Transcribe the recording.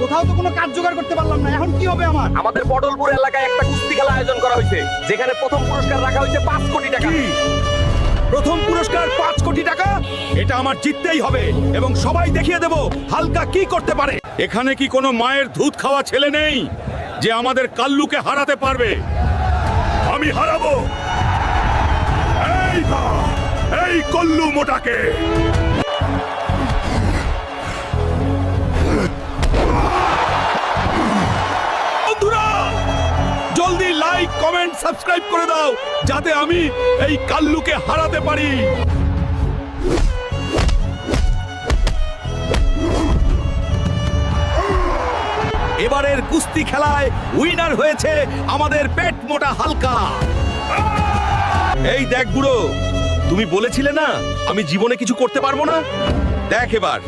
কোথাও তো কোনো কাজ জোগাড় করতে পারলাম না, এখন কি হবে আমার? আমাদের পটলপুর এলাকায় একটা কুস্তি খেলা আয়োজন করা হয়েছে, যেখানে প্রথম পুরস্কার রাখা হয়েছে 5 কোটি টাকা। প্রথম পুরস্কার 5 কোটি টাকা? এটা আমার জিততেই হবে এবং সবাই দেখিয়ে দেব হালকা কি করতে পারে। এখানে কি কোনো মায়ের দুধ খাওয়া ছেলে নেই যে আমাদের কাল্লুকে হারাতে পারবে? আমি হারাবো এই কল্লু মোটাকে। বন্ধুরা, জলদি লাইক কমেন্ট সাবস্ক্রাইব করে দাও যাতে আমি এই কাল্লুকে হারাতে পারি। এবারের কুস্তি খেলায় উইনার হয়েছে আমাদের পেট মোটা হালকা। এই দেখ বুড়ো, তুমি বলেছিলে না আমি জীবনে কিছু করতে পারবো না? দেখ এবার